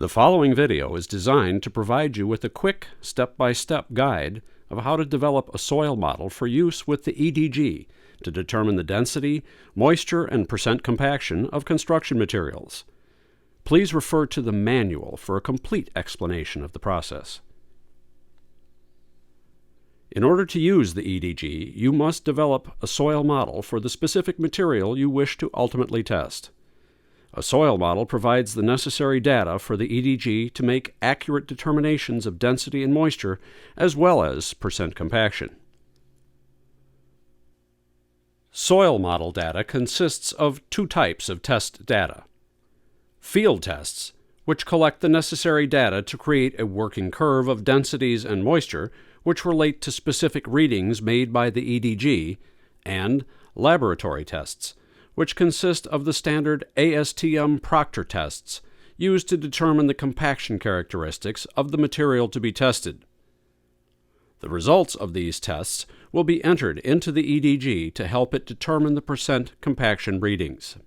The following video is designed to provide you with a quick step-by-step guide of how to develop a soil model for use with the EDG to determine the density, moisture, and percent compaction of construction materials. Please refer to the manual for a complete explanation of the process. In order to use the EDG, you must develop a soil model for the specific material you wish to ultimately test. A soil model provides the necessary data for the EDG to make accurate determinations of density and moisture, as well as percent compaction. Soil model data consists of two types of test data. Field tests, which collect the necessary data to create a working curve of densities and moisture, which relate to specific readings made by the EDG, and laboratory tests, which consist of the standard ASTM Proctor tests used to determine the compaction characteristics of the material to be tested. The results of these tests will be entered into the EDG to help it determine the percent compaction readings.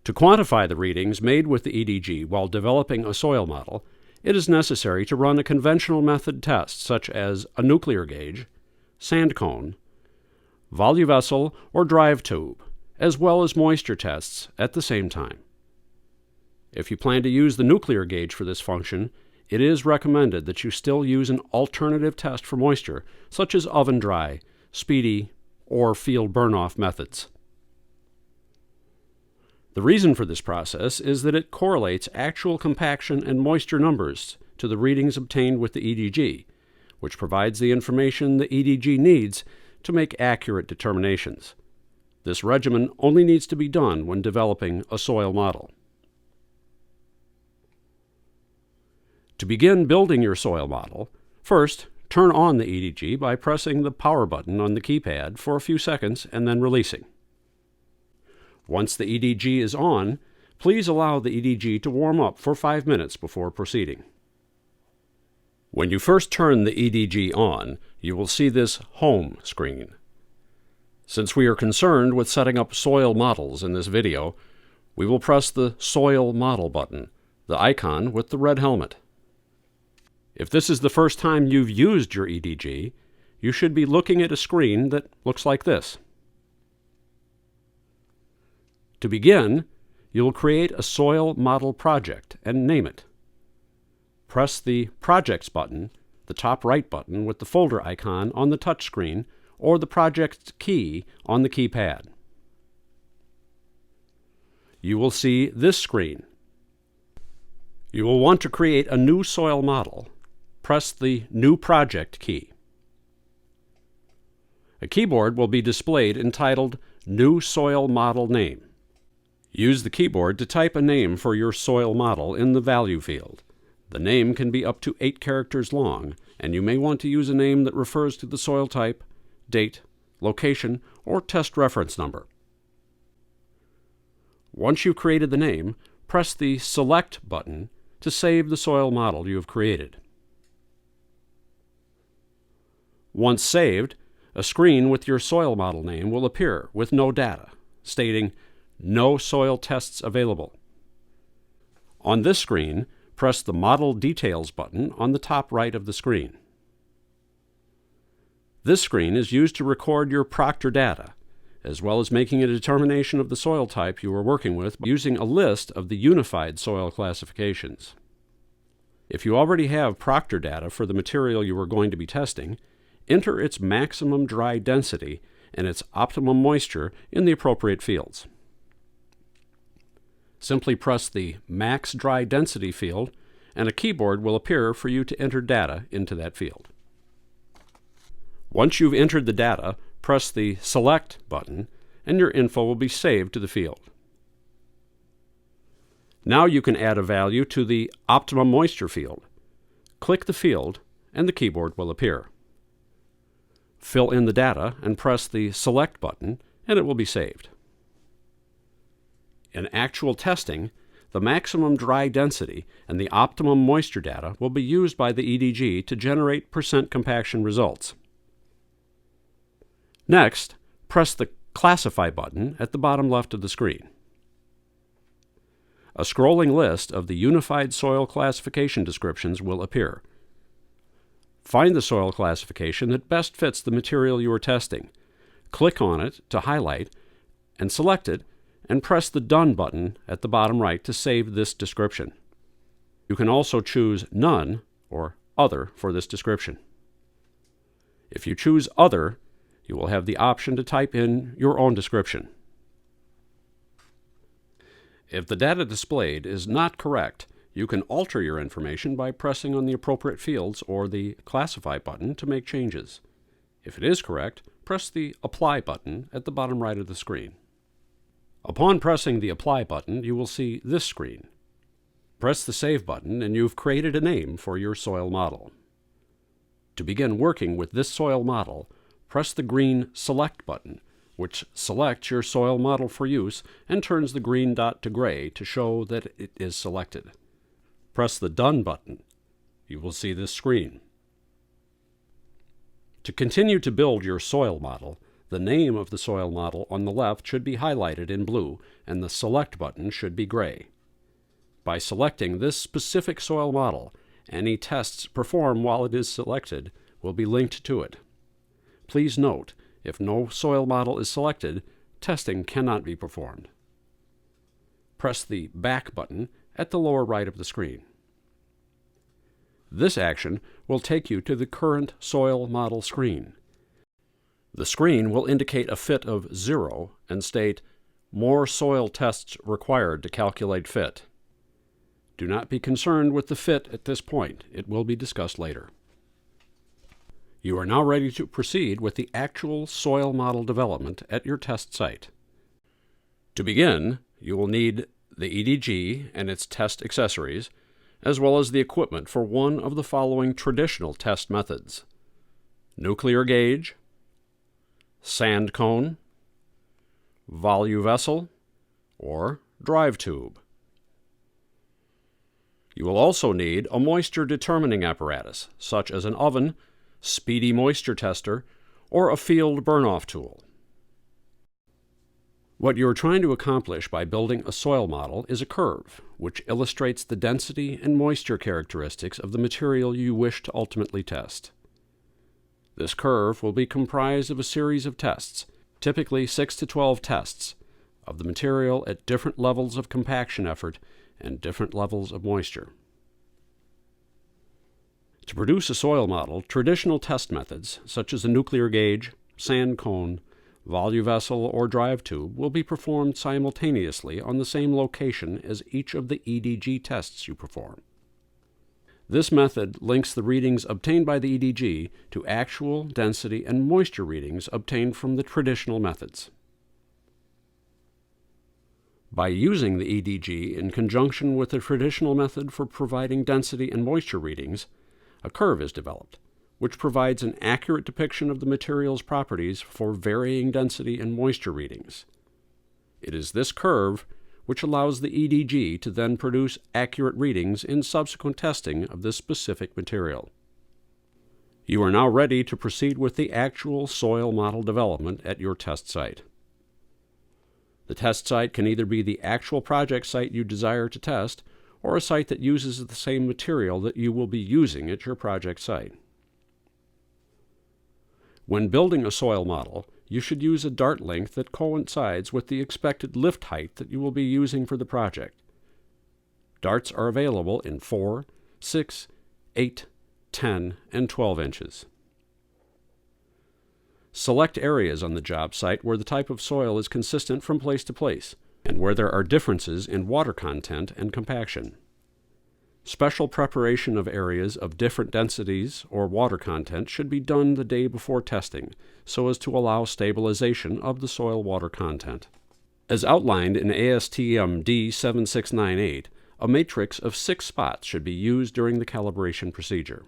To quantify the readings made with the EDG while developing a soil model, it is necessary to run a conventional method test such as a nuclear gauge, sand cone, voluvessel or drive tube, as well as moisture tests at the same time. If you plan to use the nuclear gauge for this function, it is recommended that you still use an alternative test for moisture, such as oven dry, speedy, or field burn-off methods. The reason for this process is that it correlates actual compaction and moisture numbers to the readings obtained with the EDG, which provides the information the EDG needs to make accurate determinations. This regimen only needs to be done when developing a soil model. To begin building your soil model, first turn on the EDG by pressing the power button on the keypad for a few seconds and then releasing. Once the EDG is on, please allow the EDG to warm up for 5 minutes before proceeding. When you first turn the EDG on, you will see this Home screen. Since we are concerned with setting up soil models in this video, we will press the Soil Model button, the icon with the red helmet. If this is the first time you've used your EDG, you should be looking at a screen that looks like this. To begin, you'll create a soil model project and name it. Press the Projects button, the top right button with the folder icon on the touchscreen, or the Project key on the keypad. You will see this screen. You will want to create a new soil model. Press the New Project key. A keyboard will be displayed entitled New Soil Model Name. Use the keyboard to type a name for your soil model in the value field. The name can be up to 8 characters long, and you may want to use a name that refers to the soil type, date, location, or test reference number. Once you've created the name, press the Select button to save the soil model you have created. Once saved, a screen with your soil model name will appear with no data, stating "No soil tests available." On this screen, press the Model Details button on the top right of the screen. This screen is used to record your Proctor data, as well as making a determination of the soil type you are working with using a list of the unified soil classifications. If you already have Proctor data for the material you are going to be testing, enter its maximum dry density and its optimum moisture in the appropriate fields. Simply press the Max Dry Density field, and a keyboard will appear for you to enter data into that field. Once you've entered the data, press the Select button, and your info will be saved to the field. Now you can add a value to the Optimum Moisture field. Click the field, and the keyboard will appear. Fill in the data and press the Select button, and it will be saved. In actual testing, the maximum dry density and the optimum moisture data will be used by the EDG to generate percent compaction results. Next, press the Classify button at the bottom left of the screen. A scrolling list of the Unified Soil Classification descriptions will appear. Find the soil classification that best fits the material you are testing. Click on it to highlight and select it, and press the Done button at the bottom right to save this description. You can also choose None or Other for this description. If you choose Other, you will have the option to type in your own description. If the data displayed is not correct, you can alter your information by pressing on the appropriate fields or the Classify button to make changes. If it is correct, press the Apply button at the bottom right of the screen. Upon pressing the Apply button, you will see this screen. Press the Save button and you've created a name for your soil model. To begin working with this soil model, press the green Select button, which selects your soil model for use and turns the green dot to gray to show that it is selected. Press the Done button. You will see this screen. To continue to build your soil model, the name of the soil model on the left should be highlighted in blue and the Select button should be gray. By selecting this specific soil model, any tests performed while it is selected will be linked to it. Please note, if no soil model is selected, testing cannot be performed. Press the Back button at the lower right of the screen. This action will take you to the current soil model screen. The screen will indicate a fit of 0 and state, "More soil tests required to calculate fit." Do not be concerned with the fit at this point. It will be discussed later. You are now ready to proceed with the actual soil model development at your test site. To begin, you will need the EDG and its test accessories, as well as the equipment for one of the following traditional test methods: nuclear gauge, sand cone, volute vessel, or drive tube. You will also need a moisture determining apparatus, such as an oven, speedy moisture tester, or a field burn-off tool. What you are trying to accomplish by building a soil model is a curve, which illustrates the density and moisture characteristics of the material you wish to ultimately test. This curve will be comprised of a series of tests, typically 6 to 12 tests, of the material at different levels of compaction effort and different levels of moisture. To produce a soil model, traditional test methods, such as a nuclear gauge, sand cone, volute vessel, or drive tube, will be performed simultaneously on the same location as each of the EDG tests you perform. This method links the readings obtained by the EDG to actual density and moisture readings obtained from the traditional methods. By using the EDG in conjunction with the traditional method for providing density and moisture readings, a curve is developed, which provides an accurate depiction of the material's properties for varying density and moisture readings. It is this curve which allows the EDG to then produce accurate readings in subsequent testing of this specific material. You are now ready to proceed with the actual soil model development at your test site. The test site can either be the actual project site you desire to test, or a site that uses the same material that you will be using at your project site. When building a soil model, you should use a dart length that coincides with the expected lift height that you will be using for the project. Darts are available in 4, 6, 8, 10, and 12 inches. Select areas on the job site where the type of soil is consistent from place to place, and where there are differences in water content and compaction. Special preparation of areas of different densities or water content should be done the day before testing, so as to allow stabilization of the soil water content. As outlined in ASTM D7698, a matrix of 6 spots should be used during the calibration procedure.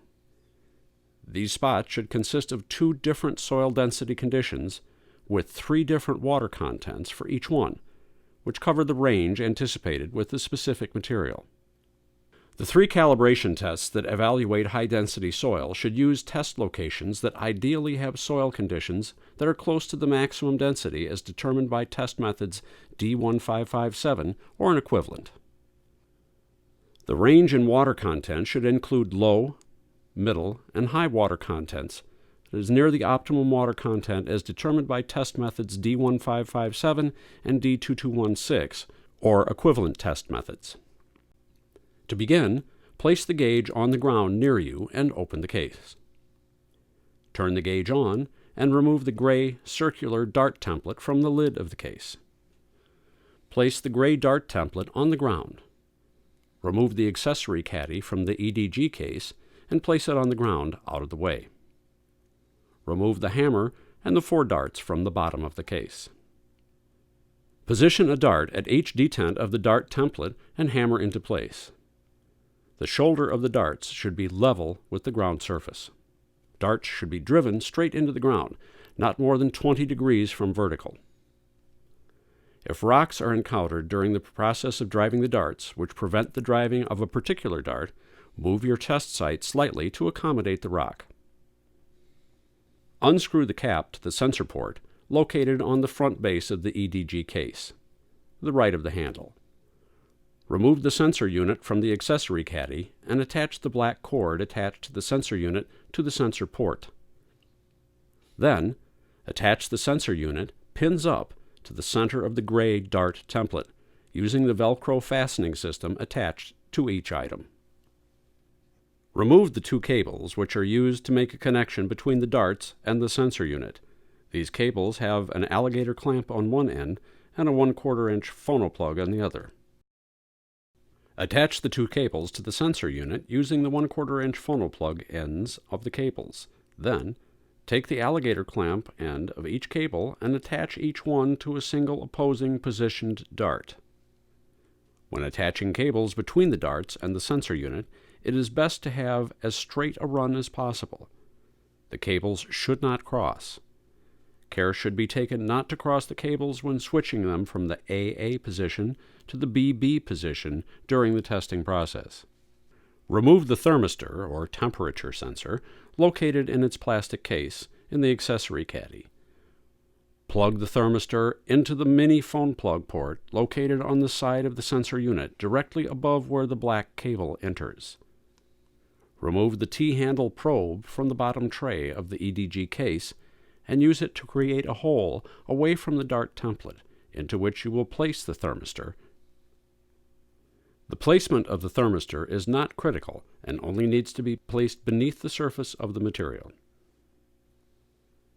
These spots should consist of 2 different soil density conditions with 3 different water contents for each one, which cover the range anticipated with the specific material. The 3 calibration tests that evaluate high-density soil should use test locations that ideally have soil conditions that are close to the maximum density as determined by test methods D1557 or an equivalent. The range in water content should include low, middle, and high water contents. It is near the optimum water content as determined by test methods D1557 and D2216, or equivalent test methods. To begin, place the gauge on the ground near you and open the case. Turn the gauge on and remove the gray circular dart template from the lid of the case. Place the gray dart template on the ground. Remove the accessory caddy from the EDG case and place it on the ground out of the way. Remove the hammer and the 4 darts from the bottom of the case. Position a dart at each detent of the dart template and hammer into place. The shoulder of the darts should be level with the ground surface. Darts should be driven straight into the ground, not more than 20 degrees from vertical. If rocks are encountered during the process of driving the darts, which prevent the driving of a particular dart, move your test site slightly to accommodate the rock. Unscrew the cap to the sensor port located on the front base of the EDG case, the right of the handle. Remove the sensor unit from the accessory caddy and attach the black cord attached to the sensor unit to the sensor port. Then, attach the sensor unit, pins up, to the center of the gray dart template, using the Velcro fastening system attached to each item. Remove the 2 cables which are used to make a connection between the darts and the sensor unit. These cables have an alligator clamp on one end and a 1/4 inch phono plug on the other. Attach the 2 cables to the sensor unit using the 1/4 inch phono plug ends of the cables. Then, take the alligator clamp end of each cable and attach each one to a single opposing positioned dart. When attaching cables between the darts and the sensor unit, it is best to have as straight a run as possible. The cables should not cross. Care should be taken not to cross the cables when switching them from the AA position to the BB position during the testing process. Remove the thermistor, or temperature sensor, located in its plastic case in the accessory caddy. Plug the thermistor into the mini phone plug port located on the side of the sensor unit directly above where the black cable enters. Remove the T-handle probe from the bottom tray of the EDG case and use it to create a hole away from the dart template into which you will place the thermistor. The placement of the thermistor is not critical and only needs to be placed beneath the surface of the material.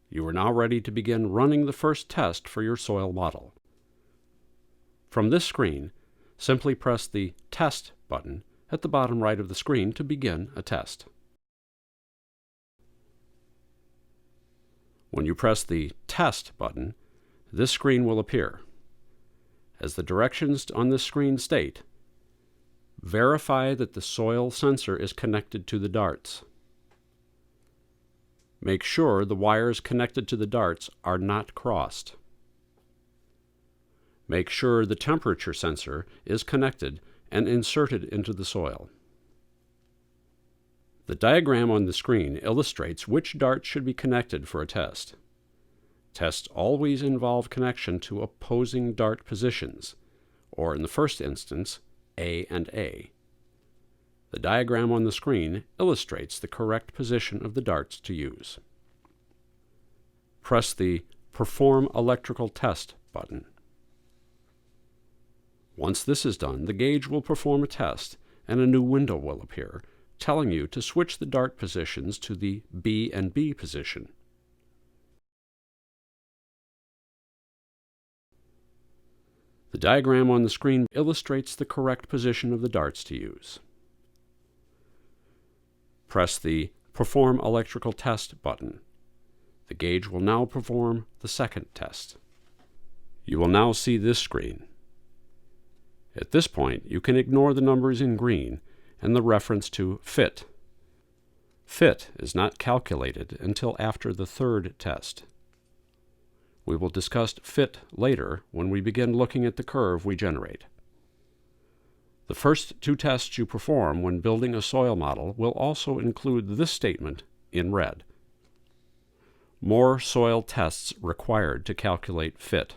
You are now ready to begin running the first test for your soil model. From this screen, simply press the Test button at the bottom right of the screen to begin a test. When you press the Test button, this screen will appear. As the directions on this screen state, verify that the soil sensor is connected to the darts. Make sure the wires connected to the darts are not crossed. Make sure the temperature sensor is connected and inserted into the soil. The diagram on the screen illustrates which darts should be connected for a test. Tests always involve connection to opposing dart positions, or in the first instance, A and A. The diagram on the screen illustrates the correct position of the darts to use. Press the Perform Electrical Test button. Once this is done, the gauge will perform a test and a new window will appear, telling you to switch the dart positions to the B and B position. The diagram on the screen illustrates the correct position of the darts to use. Press the Perform Electrical Test button. The gauge will now perform the second test. You will now see this screen. At this point, you can ignore the numbers in green and the reference to FIT. FIT is not calculated until after the third test. We will discuss FIT later when we begin looking at the curve we generate. The first 2 tests you perform when building a soil model will also include this statement in red. More soil tests required to calculate FIT.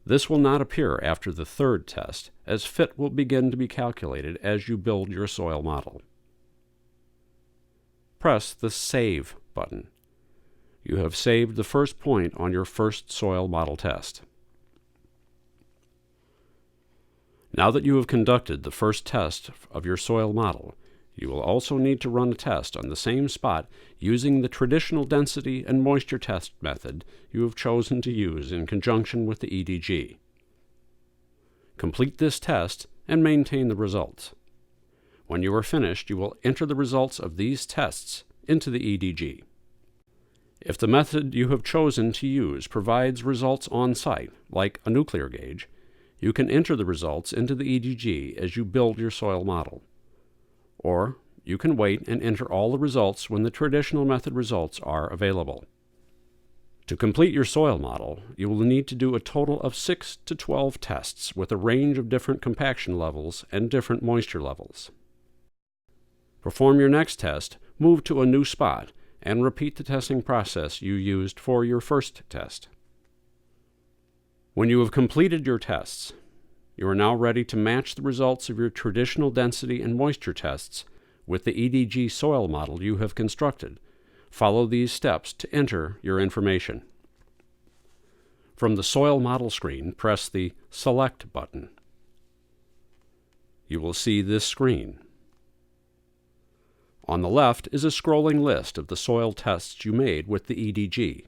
This will not appear after the third test, as fit will begin to be calculated as you build your soil model. Press the Save button. You have saved the first point on your first soil model test. Now that you have conducted the first test of your soil model, you will also need to run a test on the same spot using the traditional density and moisture test method you have chosen to use in conjunction with the EDG. Complete this test and maintain the results. When you are finished, you will enter the results of these tests into the EDG. If the method you have chosen to use provides results on site, like a nuclear gauge, you can enter the results into the EDG as you build your soil model. Or you can wait and enter all the results when the traditional method results are available. To complete your soil model, you will need to do a total of 6 to 12 tests with a range of different compaction levels and different moisture levels. Perform your next test, move to a new spot, and repeat the testing process you used for your first test. When you have completed your tests, you are now ready to match the results of your traditional density and moisture tests with the EDG soil model you have constructed. Follow these steps to enter your information. From the soil model screen, press the Select button. You will see this screen. On the left is a scrolling list of the soil tests you made with the EDG.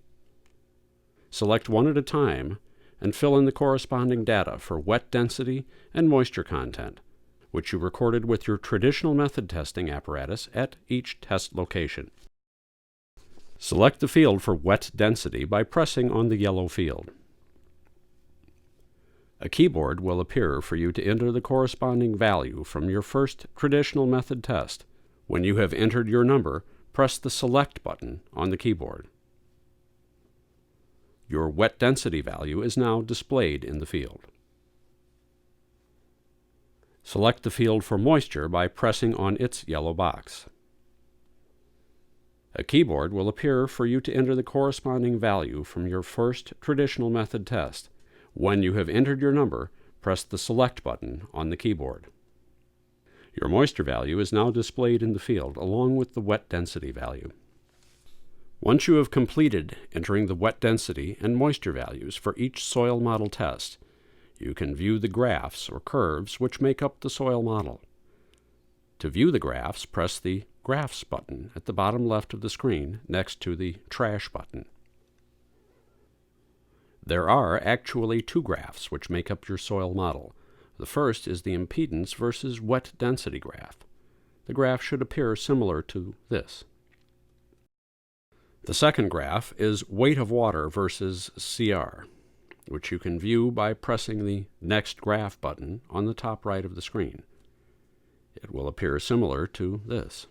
Select one at a time and fill in the corresponding data for wet density and moisture content, which you recorded with your traditional method testing apparatus at each test location. Select the field for wet density by pressing on the yellow field. A keyboard will appear for you to enter the corresponding value from your first traditional method test. When you have entered your number, press the Select button on the keyboard. Your wet density value is now displayed in the field. Select the field for moisture by pressing on its yellow box. A keyboard will appear for you to enter the corresponding value from your first traditional method test. When you have entered your number, press the Select button on the keyboard. Your moisture value is now displayed in the field along with the wet density value. Once you have completed entering the wet density and moisture values for each soil model test, you can view the graphs or curves which make up the soil model. To view the graphs, press the Graphs button at the bottom left of the screen next to the Trash button. There are actually two graphs which make up your soil model. The first is the impedance versus wet density graph. The graph should appear similar to this. The second graph is weight of water versus CR, which you can view by pressing the Next Graph button on the top right of the screen. It will appear similar to this.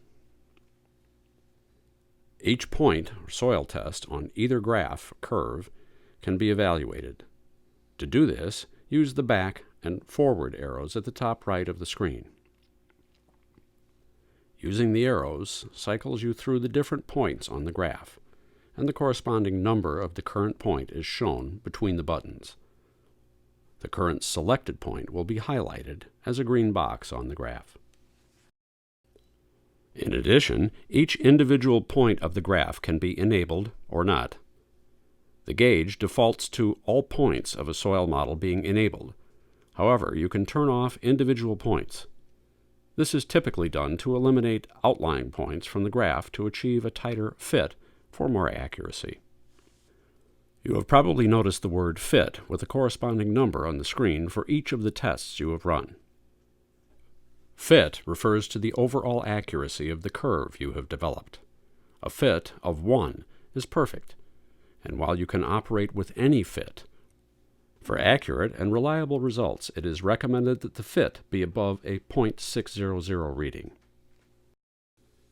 Each point or soil test on either graph curve can be evaluated. To do this, use the back and forward arrows at the top right of the screen. Using the arrows cycles you through the different points on the graph, and the corresponding number of the current point is shown between the buttons. The current selected point will be highlighted as a green box on the graph. In addition, each individual point of the graph can be enabled or not. The gauge defaults to all points of a soil model being enabled. However, you can turn off individual points. This is typically done to eliminate outlying points from the graph to achieve a tighter fit for more accuracy. You have probably noticed the word fit with a corresponding number on the screen for each of the tests you have run. Fit refers to the overall accuracy of the curve you have developed. A fit of 1 is perfect, and while you can operate with any fit, for accurate and reliable results, it is recommended that the fit be above a .600 reading.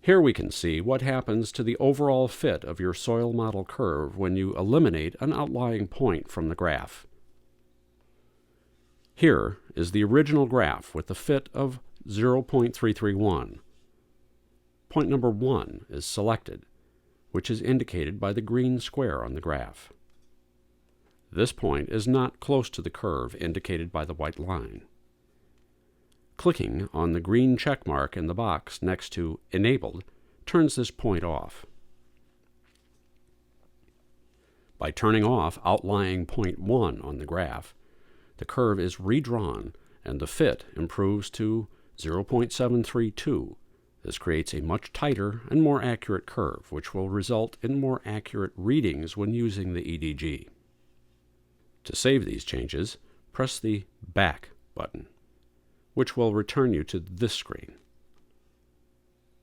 Here we can see what happens to the overall fit of your soil model curve when you eliminate an outlying point from the graph. Here is the original graph with the fit of 0.331. Point number 1 is selected, which is indicated by the green square on the graph. This point is not close to the curve indicated by the white line. Clicking on the green check mark in the box next to Enabled turns this point off. By turning off outlying point 1 on the graph, the curve is redrawn and the fit improves to 0.732. This creates a much tighter and more accurate curve, which will result in more accurate readings when using the EDG. To save these changes, press the Back button, which will return you to this screen.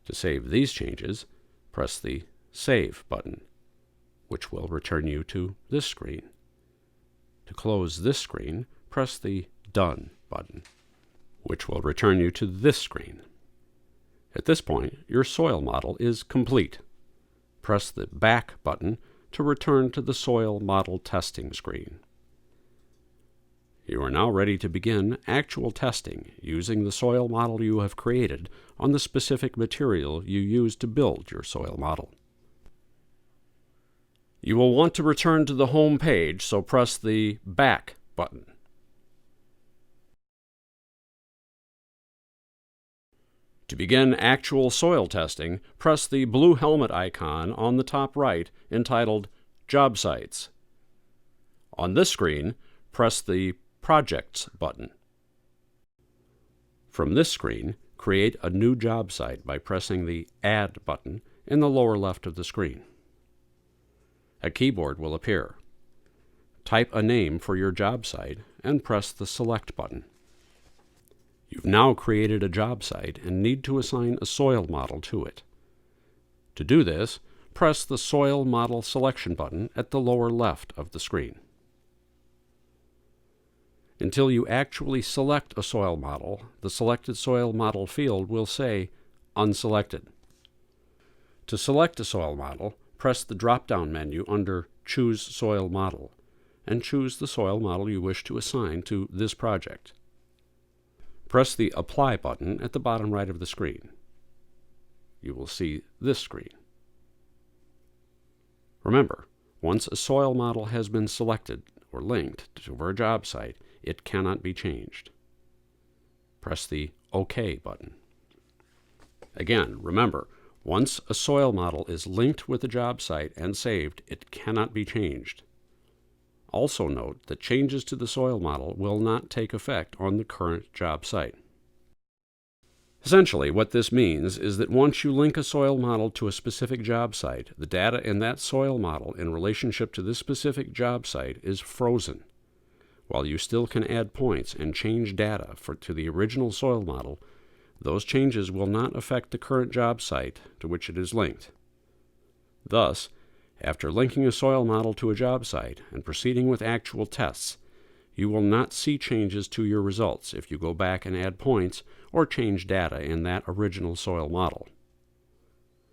To save these changes, press the Save button, which will return you to this screen. To close this screen, press the Done button, which will return you to this screen. At this point, your soil model is complete. Press the Back button to return to the soil model testing screen. You are now ready to begin actual testing using the soil model you have created on the specific material you used to build your soil model. You will want to return to the home page, so press the Back button. To begin actual soil testing, press the blue helmet icon on the top right entitled Job Sites. On this screen, press the Projects button. From this screen, create a new job site by pressing the Add button in the lower left of the screen. A keyboard will appear. Type a name for your job site and press the Select button. You've now created a job site and need to assign a soil model to it. To do this, press the Soil Model Selection button at the lower left of the screen. Until you actually select a soil model, the Selected Soil Model field will say Unselected. To select a soil model, press the drop-down menu under Choose Soil Model and choose the soil model you wish to assign to this project. Press the Apply button at the bottom right of the screen. You will see this screen. Remember, once a soil model has been selected or linked to our job site, it cannot be changed. Press the OK button. Again, remember, once a soil model is linked with the job site and saved, it cannot be changed. Also note that changes to the soil model will not take effect on the current job site. Essentially, what this means is that once you link a soil model to a specific job site, the data in that soil model in relationship to this specific job site is frozen. While you still can add points and change data to the original soil model, those changes will not affect the current job site to which it is linked. Thus, after linking a soil model to a job site and proceeding with actual tests, you will not see changes to your results if you go back and add points or change data in that original soil model.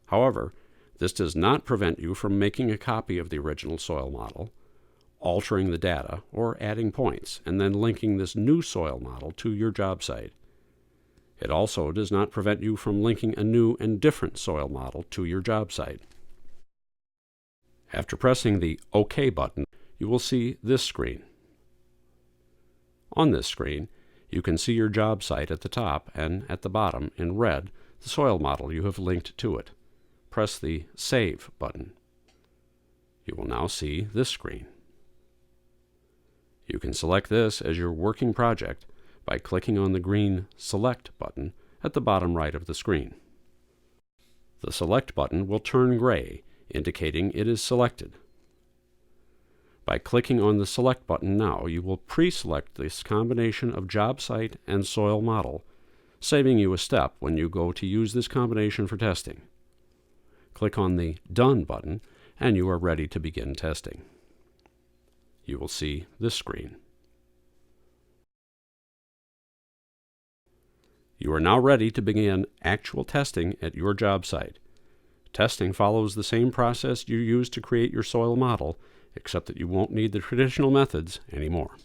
However, this does not prevent you from making a copy of the original soil model, altering the data, or adding points, and then linking this new soil model to your job site. It also does not prevent you from linking a new and different soil model to your job site. After pressing the OK button, you will see this screen. On this screen, you can see your job site at the top and at the bottom, in red, the soil model you have linked to it. Press the Save button. You will now see this screen. You can select this as your working project by clicking on the green Select button at the bottom right of the screen. The Select button will turn gray, indicating it is selected. By clicking on the Select button now, you will pre-select this combination of job site and soil model, saving you a step when you go to use this combination for testing. Click on the Done button, and you are ready to begin testing. You will see this screen. You are now ready to begin actual testing at your job site. Testing follows the same process you used to create your soil model, except that you won't need the traditional methods anymore.